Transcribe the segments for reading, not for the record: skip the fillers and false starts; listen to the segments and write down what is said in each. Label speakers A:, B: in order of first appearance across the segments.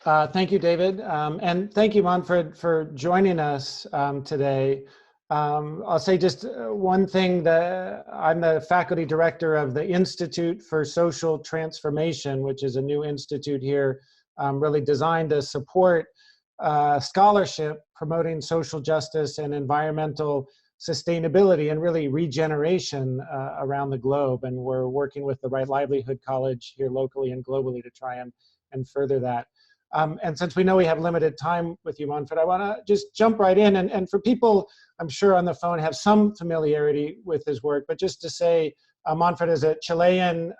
A: Thank you, David. And thank you, Manfred, for joining us today. I'll say just one thing, that I'm the faculty director of the Institute for Social Transformation, which is a new institute here, really designed to support scholarship promoting social justice and environmental sustainability and really regeneration around the globe. And we're working with the Right Livelihood College here locally and globally to try and further that. And since we know we have limited time with you, Manfred, I want to just jump right in. And for people, I'm sure on the phone, have some familiarity with his work, but just to say, Manfred is a Chilean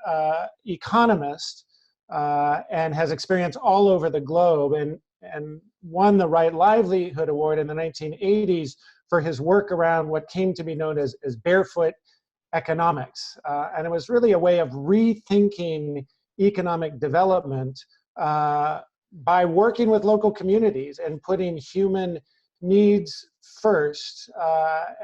A: economist and has experience all over the globe, and won the Right Livelihood Award in the 1980s for his work around what came to be known as Barefoot Economics. And it was really a way of rethinking economic development by working with local communities and putting human needs first,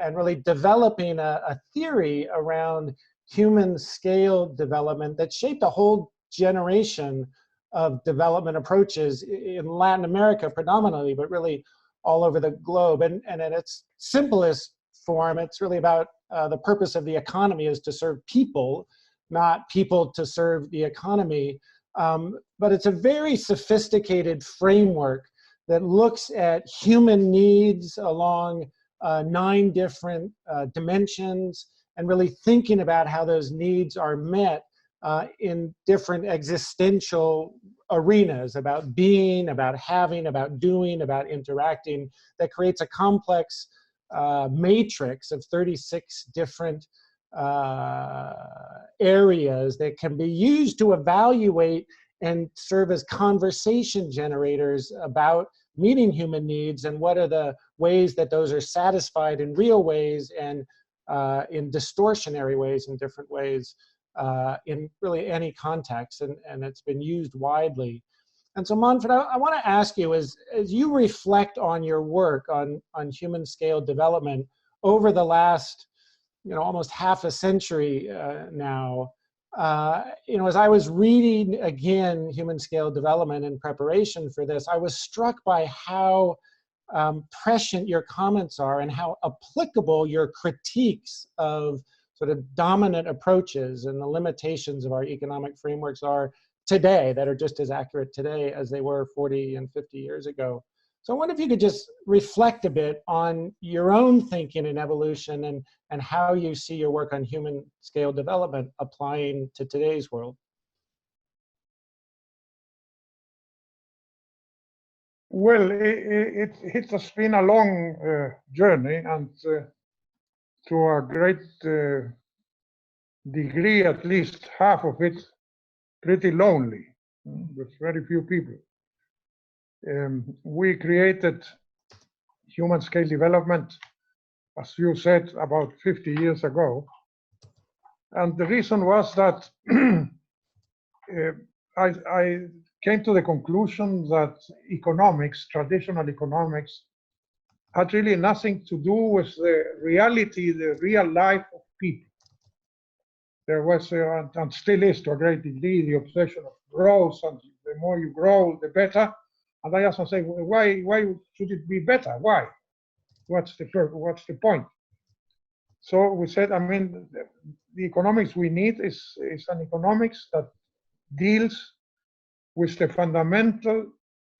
A: and really developing a theory around human scale development that shaped a whole generation of development approaches in Latin America predominantly, but really all over the globe. And in its simplest form, it's really about the purpose of the economy is to serve people, not people to serve the economy. But it's a very sophisticated framework that looks at human needs along 9 different dimensions, and really thinking about how those needs are met in different existential arenas, about being, about having, about doing, about interacting, that creates a complex matrix of 36 different areas that can be used to evaluate and serve as conversation generators about meeting human needs, and what are the ways that those are satisfied in real ways and in distortionary ways, in different ways, in really any context, and it's been used widely. And so, Manfred, I want to ask you, as you reflect on your work on human scale development over the last, almost half a century now, as I was reading again human scale development in preparation for this, I was struck by how prescient your comments are and how applicable your critiques of sort of dominant approaches and the limitations of our economic frameworks are today, that are just as accurate today as they were 40 and 50 years ago. So I wonder if you could just reflect a bit on your own thinking and evolution, and how you see your work on human scale development applying to today's world.
B: Well, it has been a long journey, and to a great degree, at least half of it, pretty lonely, with very few people. We created human scale development, as you said, about 50 years ago. And the reason was that I came to the conclusion that economics, traditional economics, had really nothing to do with the reality, the real life of people. There was, and still is to a great degree, the obsession of growth, and the more you grow, the better. And I asked myself, why should it be better? Why? What's the point? So we said, the economics we need is an economics that deals with the fundamental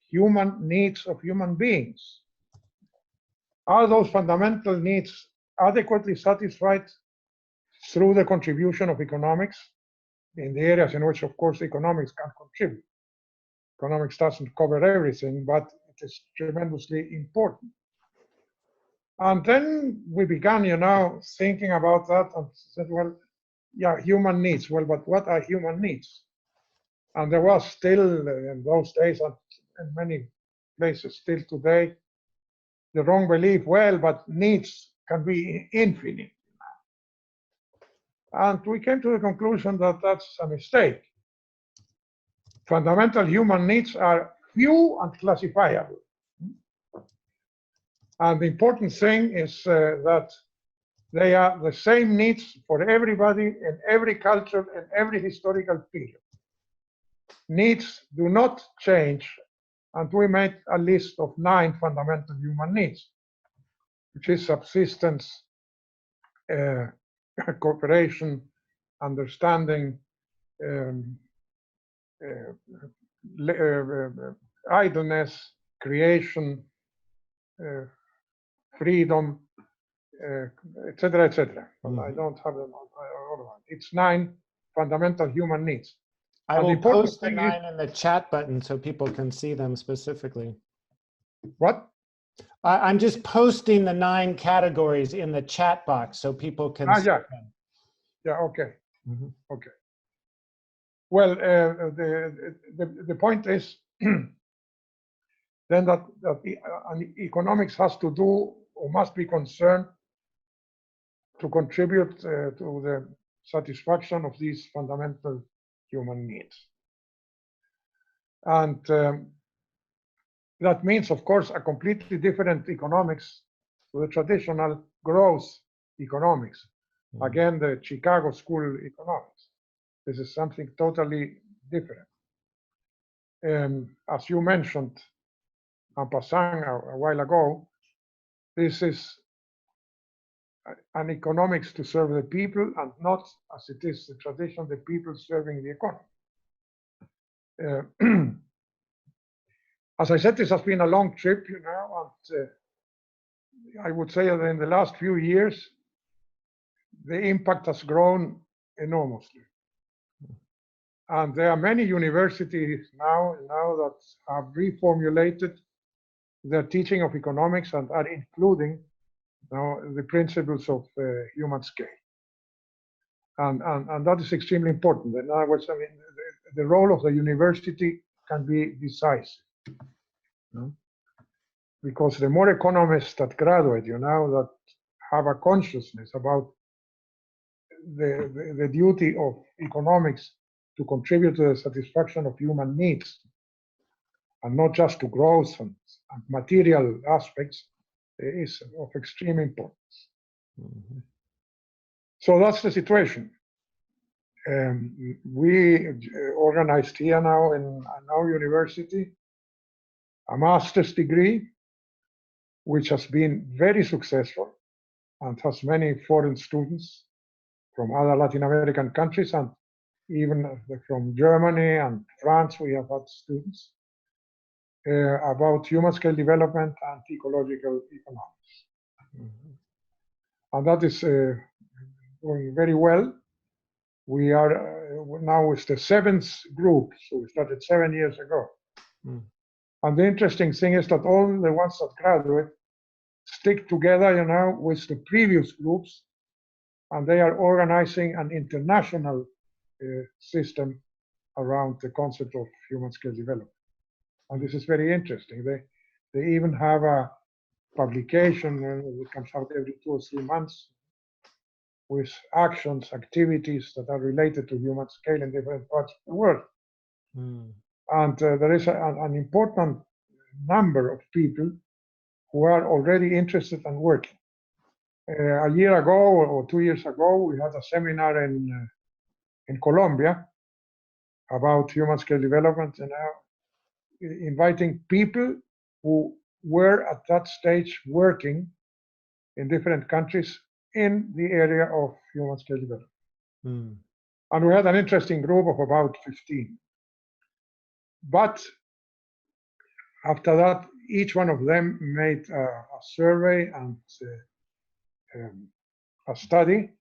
B: human needs of human beings. Are those fundamental needs adequately satisfied through the contribution of economics in the areas in which, of course, economics can contribute? Economics doesn't cover everything, but it is tremendously important. And then we began, thinking about that, and said, well, yeah, human needs. Well, but what are human needs? And there was still, in those days, and in many places still today, the wrong belief, well, but needs can be infinite. And we came to the conclusion that that's a mistake. Fundamental human needs are few and classifiable. And the important thing is that they are the same needs for everybody in every culture and every historical period. Needs do not change And we made a list of 9 fundamental human needs, which is subsistence, cooperation, understanding, idleness, creation, freedom, etc., etc. But I don't have them all. It's 9 fundamental human needs.
A: I will post the 9 in the chat button so people can see them specifically.
B: What?
A: I'm just posting the 9 categories in the chat box so people can see them.
B: Yeah, okay. Okay. Well, the point is then that economics has to do or must be concerned to contribute to the satisfaction of these fundamental human needs. And that means, of course, a completely different economics to the traditional growth economics. Again, the Chicago School economics. This is something totally different. As you mentioned, en passant a while ago, this is an economics to serve the people and not, as it is the tradition, the people serving the economy. As I said, this has been a long trip, and I would say that in the last few years, the impact has grown enormously. And there are many universities now that have reformulated their teaching of economics and are including the principles of human scale. And that is extremely important. In other words, I mean, the role of the university can be decisive. Because the more economists that graduate, that have a consciousness about the duty of economics to contribute to the satisfaction of human needs, and not just to growth and material aspects, is of extreme importance. So that's the situation. We organized here now in our university a master's degree, which has been very successful and has many foreign students from other Latin American countries, and even from Germany and France. We have had students about human scale development and ecological economics. And that is going very well. We are now with the 7th group, so we started 7 years ago. And the interesting thing is that all the ones that graduate stick together, with the previous groups, and they are organizing an international system around the concept of human scale development. And this is very interesting. They even have a publication that comes out every 2 or 3 months with actions, activities that are related to human scale in different parts of the world. And there is an important number of people who are already interested and working. A year ago or 2 years ago, we had a seminar in Colombia about human scale development, inviting people who were at that stage working in different countries in the area of human scale development. And we had an interesting group of about 15. But after that, each one of them made a survey and a study.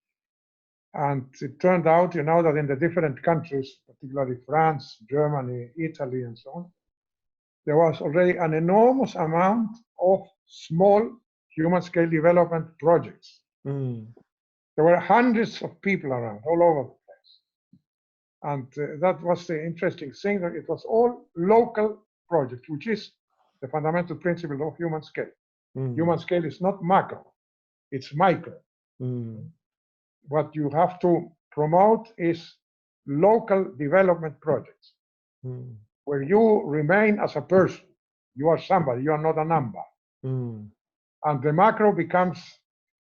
B: And it turned out, that in the different countries, particularly France, Germany, Italy, and so on, there was already an enormous amount of small human scale development projects. There were hundreds of people around all over the place. And that was the interesting thing, that it was all local projects, which is the fundamental principle of human scale. Human scale is not macro, it's micro. What you have to promote is local development projects, where you remain as a person. You are somebody, you are not a number. And the macro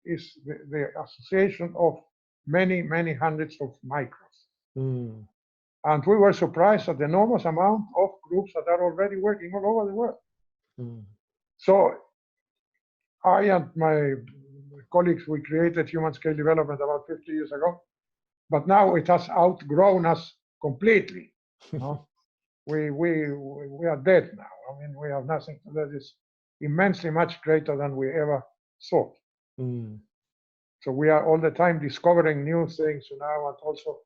B: is the association of many, many hundreds of micros. And we were surprised at the enormous amount of groups that are already working all over the world.
A: Mm.
B: So I and my colleagues, we created HumanScale Development about 50 years ago, but now it has outgrown us completely. No? We are dead now. I mean, we have nothing that is immensely much greater than we ever thought.
A: Mm.
B: So we are all the time discovering new things now, and also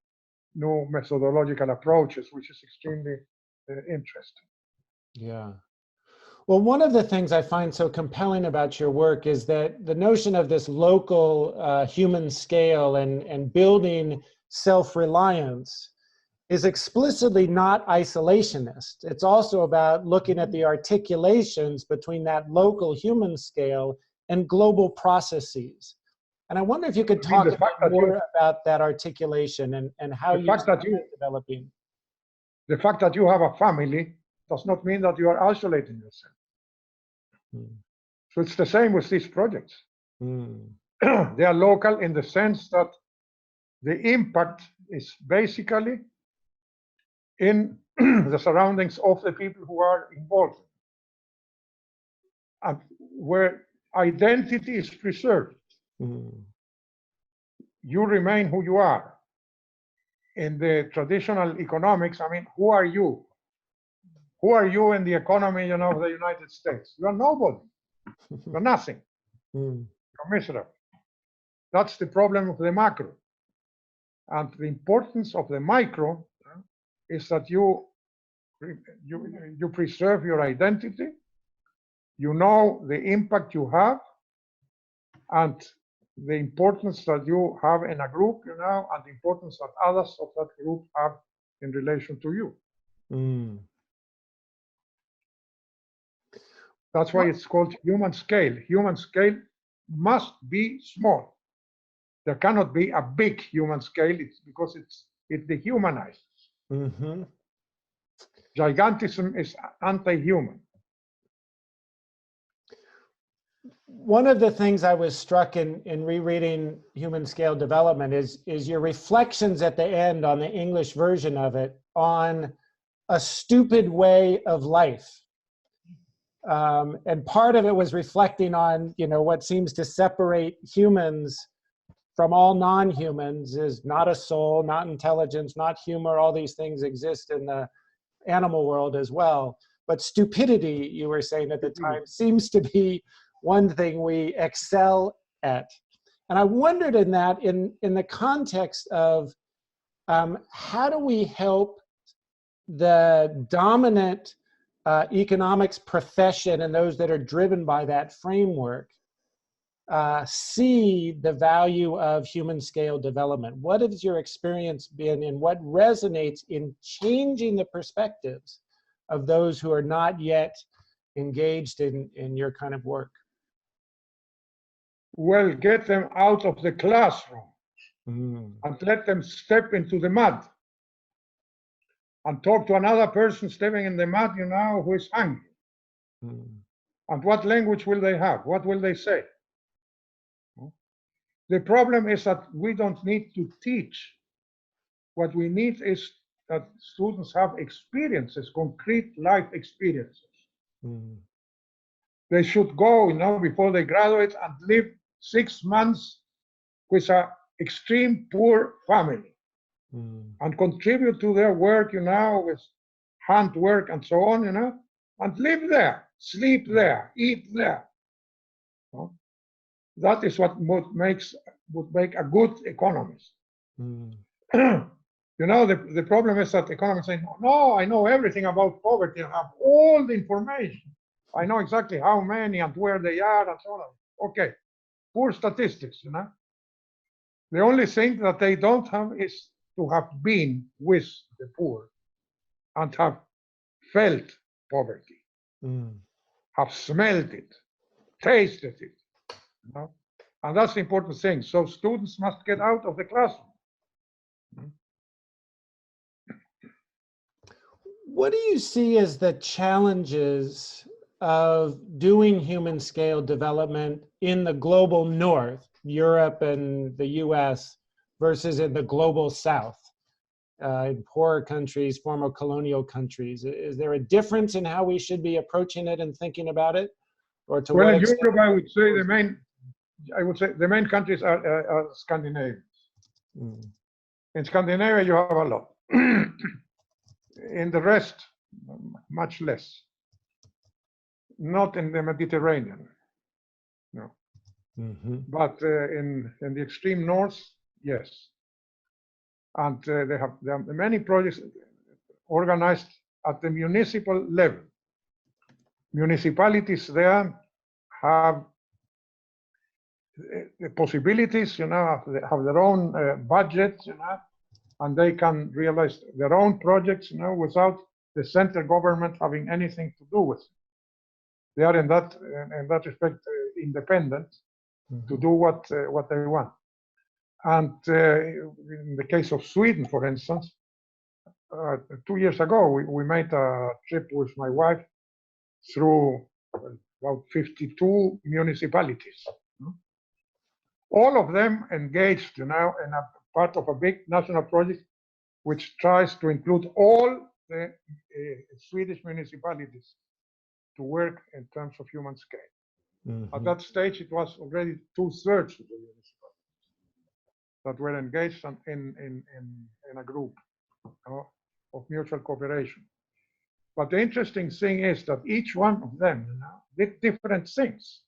B: new methodological approaches, which is extremely interesting.
A: Yeah. Well, one of the things I find so compelling about your work is that the notion of this local human scale and building self-reliance is explicitly not isolationist. It's also about looking at the articulations between that local human scale and global processes. And I wonder if you could talk a bit more about that articulation and how you see it developing.
B: The fact that you have a family does not mean that you are isolating yourself. Mm. So it's the same with these projects. Mm. They are local in the sense that the impact is basically in the surroundings of the people who are involved, and where identity is preserved. Mm. You remain who you are. In the traditional economics, I mean, who are you? Who are you in the economy, of the United States? You are nobody. You're nothing. Mm. You're miserable. That's the problem of the macro. And the importance of the micro is that you preserve your identity, you know the impact you have, and the importance that you have in a group, and the importance that others of that group have in relation to you. Mm. That's why it's called human scale. Human scale must be small. There cannot be a big human scale. It's because it dehumanizes. Mm-hmm. Gigantism is anti-human.
A: One of the things I was struck in rereading HumanScale Development is your reflections at the end on the English version of it on a stupid way of life. And part of it was reflecting on, what seems to separate humans from all non-humans is not a soul, not intelligence, not humor. All these things exist in the animal world as well. But stupidity, you were saying at the time, seems to be one thing we excel at. And I wondered in the context of how do we help the dominant economics profession and those that are driven by that framework see the value of human scale development? What has your experience been, and what resonates in changing the perspectives of those who are not yet engaged in your kind of work?
B: Well, get them out of the classroom and let them step into the mud and talk to another person stepping in the mud, who is hungry. And what language will they have? What will they say? The problem is that we don't need to teach. What we need is that students have experiences, concrete life experiences. They should go, before they graduate, and live 6 months with an extreme poor family and contribute to their work, with handwork and so on, and live there, sleep there, eat there. That is what would make a good economist. The problem is that economists say, no, I know everything about poverty. I have all the information. I know exactly how many and where they are and so on. Okay, poor statistics, The only thing that they don't have is to have been with the poor and have felt poverty, have smelled it, tasted it. And that's the important thing. So students must get out of the classroom.
A: What do you see as the challenges of doing human scale development in the global north, Europe and the US, versus in the global south? in poorer countries, former colonial countries? Is there a difference in how we should be approaching it and thinking about it? Or to
B: Well,
A: what
B: in
A: extent?
B: Europe, I would say the main countries are Scandinavian.
A: Mm.
B: In Scandinavia, you have a lot. In the rest, much less. Not in the Mediterranean, no.
A: Mm-hmm.
B: But in the extreme north, yes. And there are many projects organized at the municipal level. Municipalities there have the possibilities, have their own budget, and they can realize their own projects, without the central government having anything to do with it. They are in that respect independent to do what they want. And in the case of Sweden, for instance, 2 years ago, we made a trip with my wife through about 52 municipalities. All of them engaged, in a part of a big national project, which tries to include all the Swedish municipalities to work in terms of human scale.
A: Mm-hmm.
B: At that stage, it was already 2/3 of the municipalities that were engaged in a group of mutual cooperation. But the interesting thing is that each one of them did different things.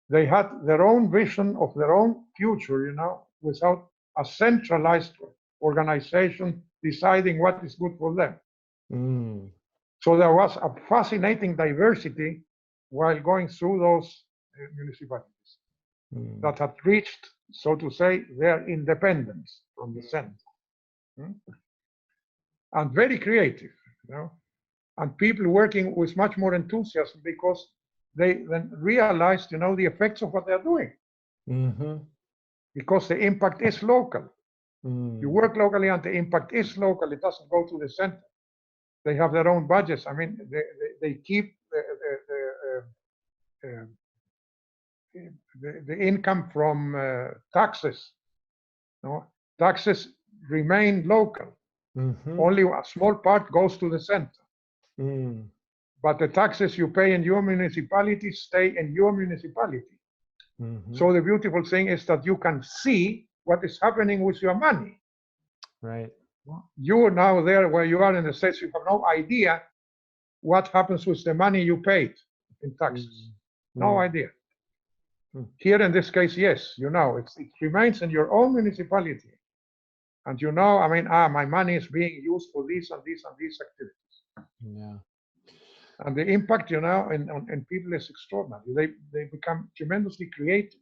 B: They had their own vision of their own future, without a centralized organization deciding what is good for them.
A: Mm.
B: So there was a fascinating diversity while going through those municipalities that had reached, so to say, their independence from the center. And very creative, and people working with much more enthusiasm because they then realized, the effects of what they're doing.
A: Mm-hmm. Because
B: the impact is local. You work locally and the impact is local. It doesn't go to the center. They have their own budgets. I mean, they keep the income from taxes. Taxes remain local.
A: Mm-hmm.
B: Only a small part goes to the center. But the taxes you pay in your municipality stay in your municipality.
A: Mm-hmm.
B: So the beautiful thing is that you can see what is happening with your money.
A: Right.
B: You now there where you are in the States, you have no idea what happens with the money you paid in taxes. No idea. Here in this case, yes, it remains in your own municipality. And I mean, my money is being used for these and these and these activities.
A: Yeah.
B: And the impact, in people is extraordinary. They become tremendously creative.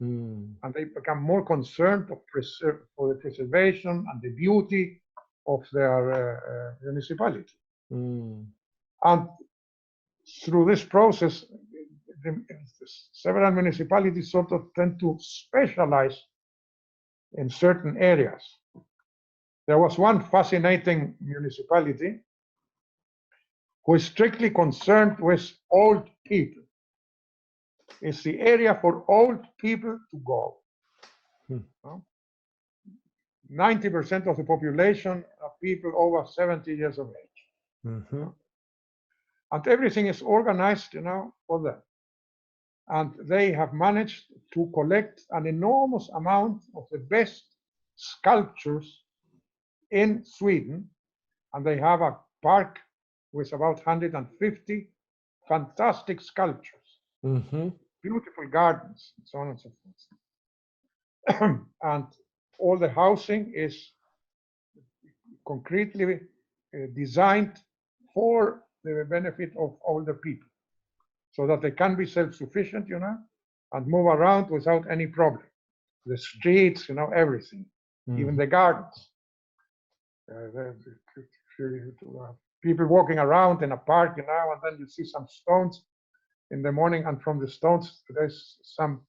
B: And they become more concerned for the preservation and the beauty of their municipality. And through this process, several municipalities sort of tend to specialize in certain areas. There was one fascinating municipality who is strictly concerned with old people. It's the area for old people to go. 90% of the population are people over 70 years of age. And everything is organized, for them. And they have managed to collect an enormous amount of the best sculptures in Sweden. And they have a park with about 150 fantastic sculptures, beautiful gardens, and so on and so forth. And all the housing is concretely designed for the benefit of older people, so that they can be self-sufficient, and move around without any problem. The streets, everything, even the gardens. People walking around in a park, and then you see some stones in the morning, and from the stones there's some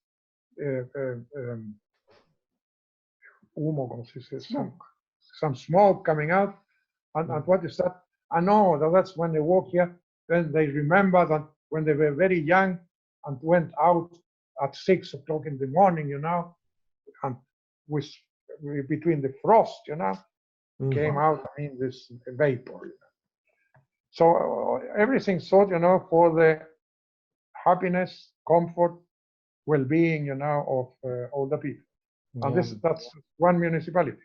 B: some smoke coming out. And what is that? I know that's when they walk here. Then they remember that when they were very young and went out at 6 o'clock in the morning, and with between the frost, came out, I mean, this vapor. So everything sought, for the happiness, comfort, well-being, of all the people. And that's one municipality.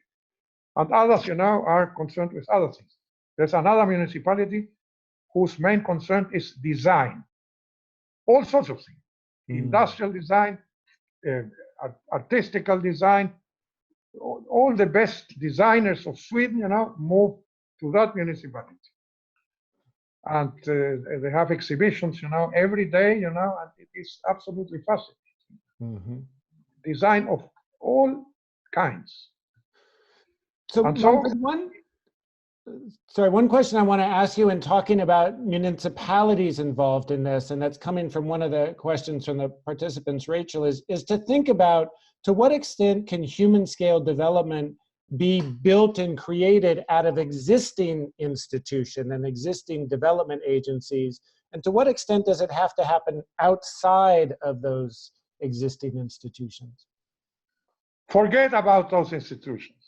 B: And others, are concerned with other things. There's another municipality whose main concern is design. All sorts of things. Industrial design, artistical design. All the best designers of Sweden, move to that municipality. And they have exhibitions, every day, and it is absolutely fascinating. Design of all kinds.
A: So, one question I want to ask you in talking about municipalities involved in this, and that's coming from one of the questions from the participants, Rachel, is to think about, to what extent can human scale development be built and created out of existing institutions and existing development agencies, and to what extent does it have to happen outside of those existing institutions?
B: Forget about those institutions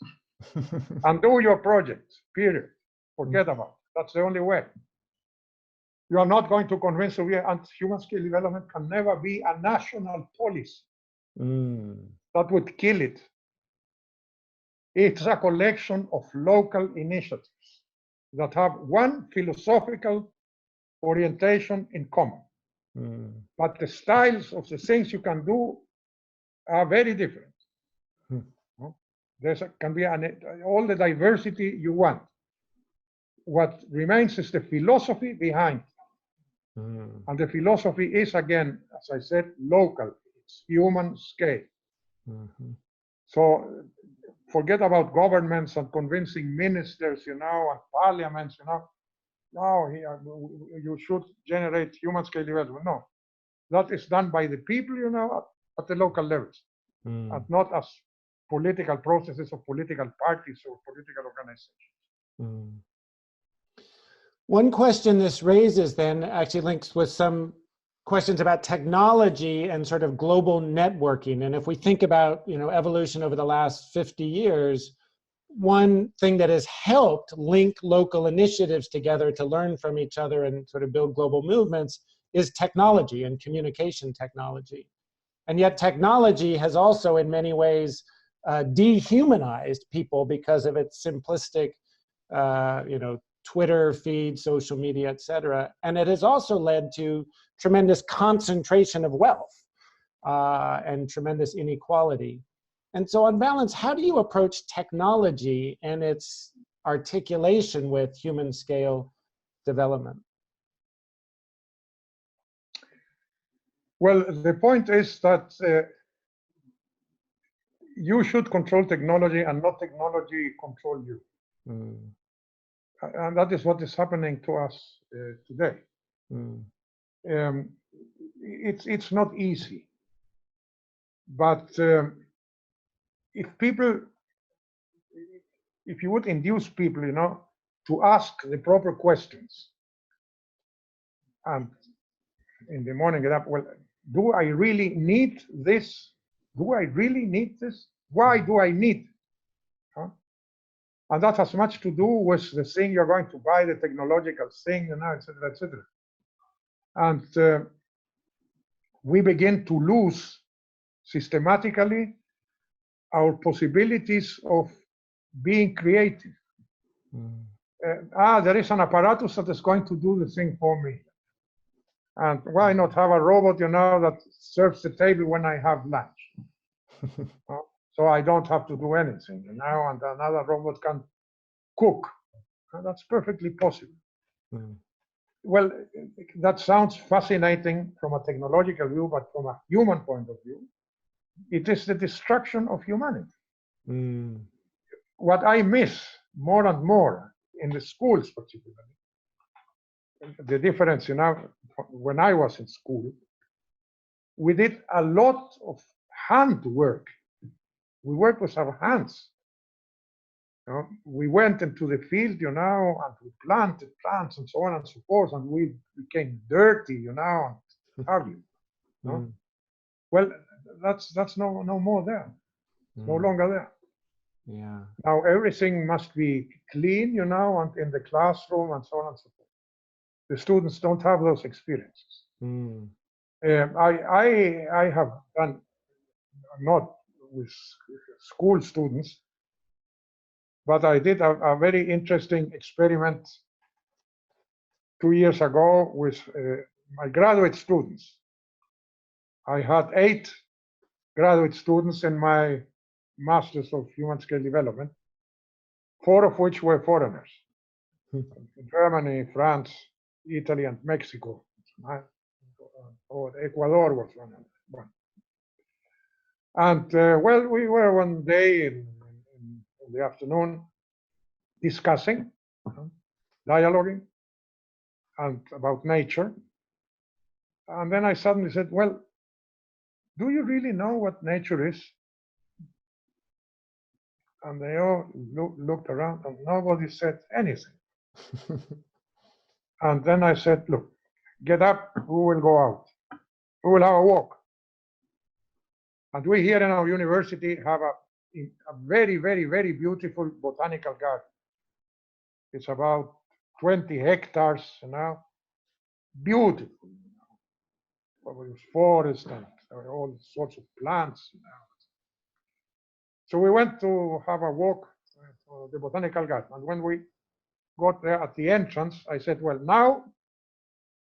B: and do your projects, period. Forget about it. That's the only way. You are not going to convince me, and human scale development can never be a national policy. That would kill it. It's a collection of local initiatives that have one philosophical orientation in common. But the styles of the things you can do are very different. There can be all the diversity you want. What remains is the philosophy behind. And the philosophy is, again, as I said, local. It's human scale. So forget about governments and convincing ministers, and parliaments, No, you should generate human scale development. No, that is done by the people, at the local levels, and not as political processes of political parties or political organizations.
A: One question this raises then actually links with some questions about technology and sort of global networking. And if we think about, evolution over the last 50 years, one thing that has helped link local initiatives together to learn from each other and sort of build global movements is technology and communication technology. And yet technology has also in many ways dehumanized people because of its simplistic, Twitter feed, social media, et cetera. And it has also led to tremendous concentration of wealth and tremendous inequality. And so on balance, how do you approach technology and its articulation with human scale development?
B: Well, the point is that you should control technology and not technology control you. And that is what is happening to us today. It's not easy. But if you would induce people, to ask the proper questions, and in the morning get up, well, do I really need this? Do I really need this? Why do I need it? And that has much to do with the thing you're going to buy, the technological thing, et cetera, et cetera. And we begin to lose systematically our possibilities of being creative. There is an apparatus that is going to do the thing for me. And why not have a robot, that serves the table when I have lunch? So I don't have to do anything, and another robot can cook. And that's perfectly possible. Well, that sounds fascinating from a technological view, but from a human point of view, it is the destruction of humanity. What I miss more and more in the schools, particularly, the difference, when I was in school, we did a lot of handwork. We worked with our hands. We went into the field, and we planted plants and so on and so forth, and we became dirty, and have you. Well, that's no more there. It's no longer there.
A: Yeah.
B: Now everything must be clean, you know, and in the classroom and so on and so forth. The students don't have those experiences.
A: Mm.
B: I have done, not with school students, but I did a very interesting experiment 2 years ago with my graduate students. I had 8 graduate students in my Masters of HumanScale Development, 4 of which were foreigners. Germany, France, Italy, and Mexico. Or Ecuador was one. And well, we were one day in the afternoon discussing, dialoguing, and about nature. And then I suddenly said, well, do you really know what nature is? And they all looked around and nobody said anything. And then I said, look, get up, who will go out? Who will have a walk? And we here in our university have a very, very, very beautiful botanical garden. It's about 20 hectares now. Beautiful. With forest and all sorts of plants. So we went to have a walk to the botanical garden. And when we got there at the entrance, I said, well, now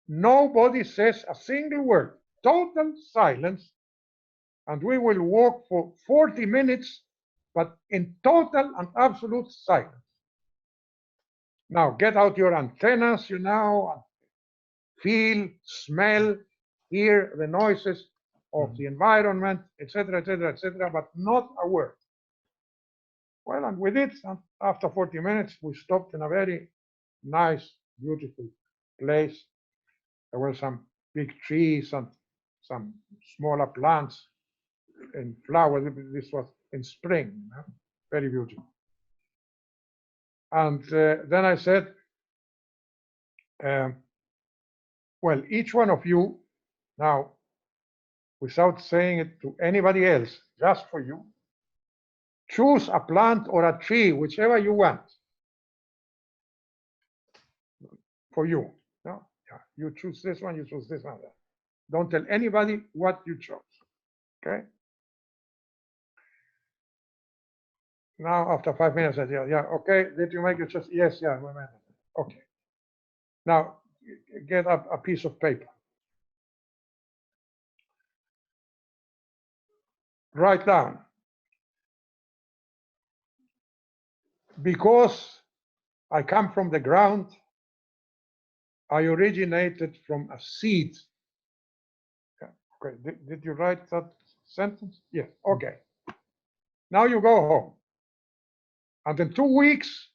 B: nobody says a single word, total silence. And we will walk for 40 minutes, but in total and absolute silence. Now get out your antennas, you know, and feel, smell, hear the noises of the environment, etc., but not a word. Well, and we did. And after 40 minutes, we stopped in a very nice, beautiful place. There were some big trees and some smaller plants and flowers. This was in spring, you know? Very beautiful. And then I said, well, each one of you now, without saying it to anybody else, just for you, choose a plant or a tree, whichever you want, for you. No? Yeah. You choose this one, you choose this one. Don't tell anybody what you chose. Okay? Now, after 5 minutes, I said, yeah, okay, did you make your choice? Yes, yeah, okay. Now, get up a piece of paper. Write down. Because I come from the ground, I originated from a seed. Okay, did you write that sentence? Yes, okay. Now you go home. And in 2 weeks,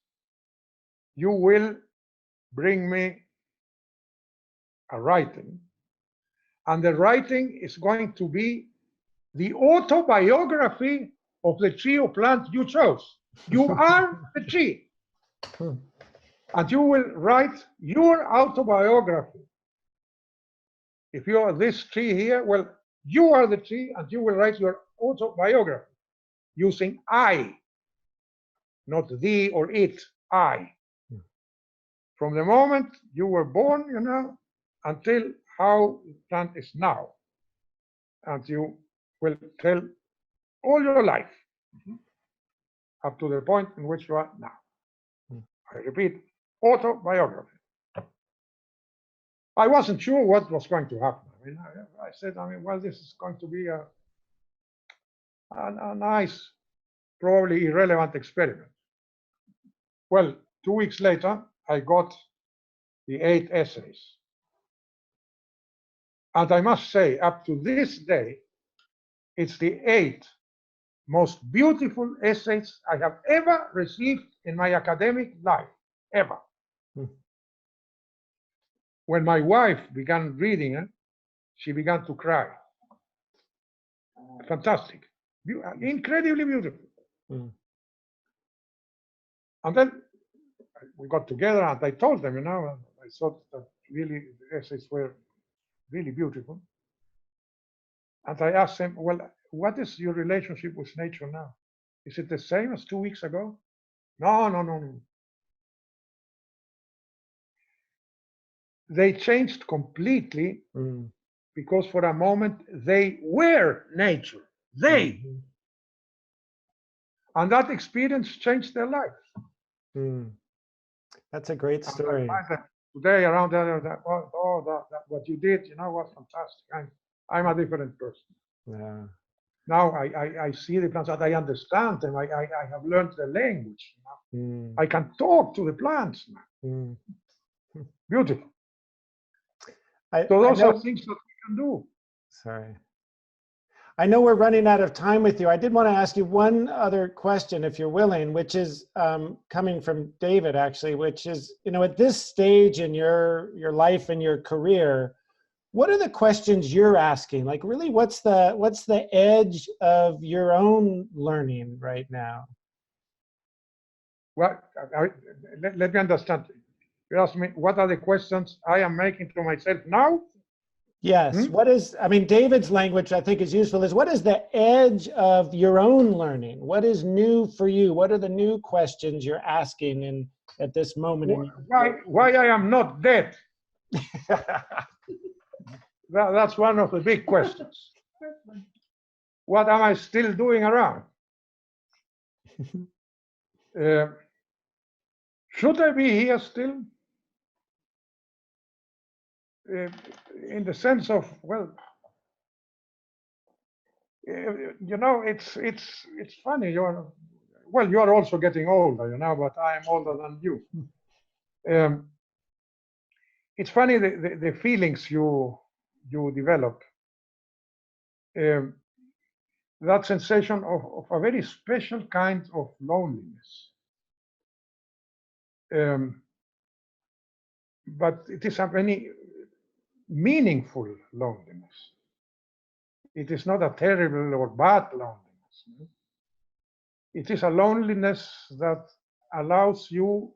B: you will bring me a writing. And the writing is going to be the autobiography of the tree or plant you chose. You are the tree. And you will write your autobiography. If you are this tree here, well, you are the tree and you will write your autobiography using I, not thee or it, I. From the moment you were born, you know, until how the plant is now. And you will tell all your life up to the point in which you are now. I repeat, autobiography. I wasn't sure what was going to happen. I mean, I said, well, this is going to be a nice, probably irrelevant experiment. Well, 2 weeks later, I got the 8 essays. And I must say, up to this day, it's the 8 most beautiful essays I have ever received in my academic life, ever. When my wife began reading it, she began to cry. Fantastic, incredibly beautiful. And then we got together and I told them, you know, I thought that really the essays were really beautiful. And I asked them, well, what is your relationship with nature now? Is it the same as 2 weeks ago? No, no, no, no. They changed completely because for a moment they were nature. They. And that experience changed their life.
A: That's a great story.
B: Today around that, what you did, was fantastic. I'm a different person.
A: Yeah.
B: Now I see the plants, that I understand them. I have learned the language. I can talk to the plants now. Beautiful. So those are things that we can do.
A: Sorry. I know we're running out of time with you. I did want to ask you one other question, if you're willing, which is coming from David, actually, which is, at this stage in your life and your career, what are the questions you're asking? Like, really, what's the edge of your own learning right now?
B: Well, let me understand. You ask me, what are the questions I am making to myself now?
A: Yes. What is, David's language, I think, is useful, is what is the edge of your own learning? What is new for you? What are the new questions you're asking at this moment?
B: Why I am not dead? That's one of the big questions. What am I still doing around? Should I be here still? In the sense of, well, it's funny. You are also getting older, but I am older than you. It's funny the feelings you develop. That sensation of a very special kind of loneliness. But it is a very meaningful loneliness. It is not a terrible or bad loneliness. It is a loneliness that allows you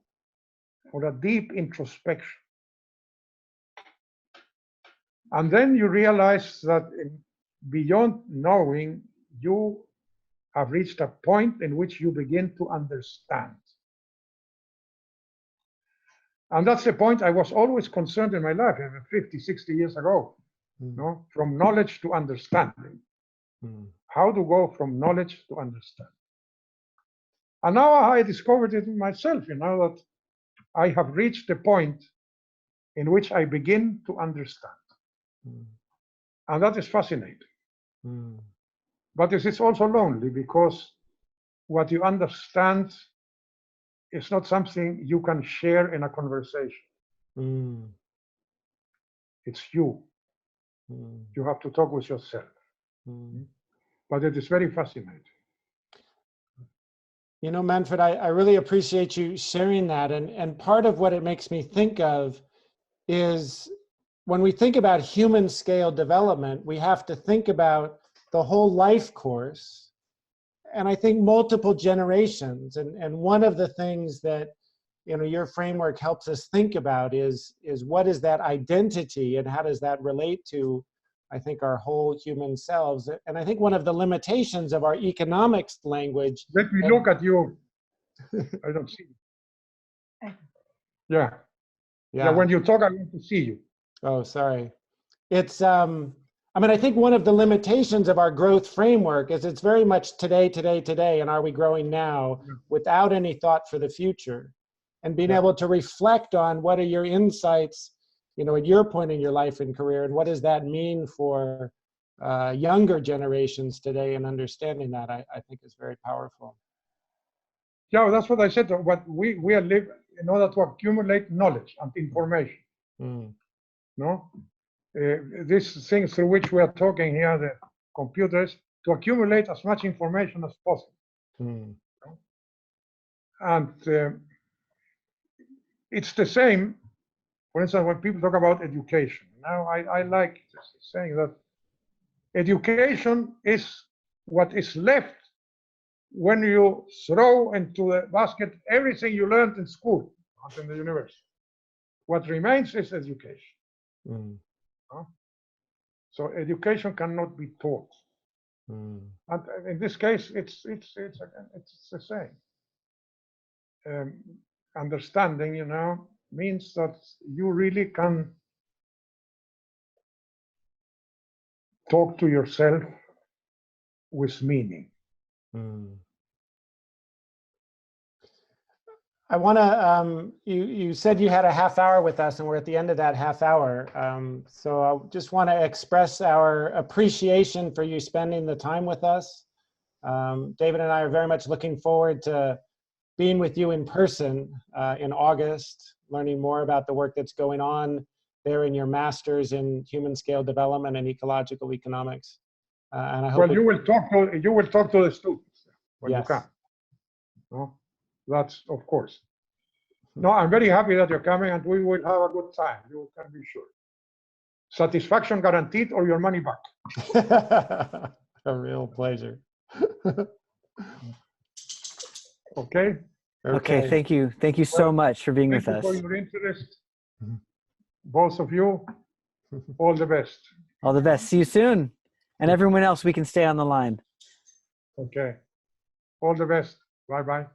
B: for a deep introspection. And then you realize that beyond knowing, you have reached a point in which you begin to understand. And that's the point I was always concerned in my life, 50, 60 years ago, from knowledge to understanding. How to go from knowledge to understanding. And now I discovered it in myself, that I have reached the point in which I begin to understand. And that is fascinating. But it is also lonely, because what you understand is not something you can share in a conversation. It's you. You have to talk with yourself. But it is very fascinating.
A: Manfred, I really appreciate you sharing that. And part of what it makes me think of is when we think about human scale development, we have to think about the whole life course. And I think multiple generations. And one of the things that your framework helps us think about is what is that identity and how does that relate to, I think, our whole human selves. And I think one of the limitations of our economics language.
B: Let me look at you. I don't see you. Yeah. When you talk, I want to see you.
A: Oh, sorry. It's, I think one of the limitations of our growth framework is it's very much today, and are we growing now, without any thought for the future. And being able to reflect on what are your insights, at your point in your life and career, and what does that mean for younger generations today, and understanding that, I think is very powerful.
B: Yeah, that's what I said. What we are living in order to accumulate knowledge and information. These things through which we are talking here, the computers, to accumulate as much information as possible. And it's the same, for instance, when people talk about education. Now, I like saying that education is what is left when you throw into the basket everything you learned in school and in the university. What remains is education. So education cannot be taught.
A: Mm.
B: And in this case, it's the same. Understanding, you know, means that you really can talk to yourself with meaning.
A: Mm. I want to, you said you had a half hour with us and we're at the end of that half hour. So I just want to express our appreciation for you spending the time with us. David and I are very much looking forward to being with you in person in August, learning more about the work that's going on there in your master's in human scale development and ecological economics. And I hope
B: well, you will talk to the students when
A: yes.
B: you come. No? That's of course. No, I'm very happy that you're coming, and we will have a good time. You can be sure. Satisfaction guaranteed, or your money back.
A: A real pleasure.
B: Okay.
C: Okay. Thank you. Thank you so much for being with us.
B: Thank you for your interest, both of you. All the best.
C: All the best. See you soon. And everyone else, we can stay on the line.
B: Okay. All the best. Bye-bye.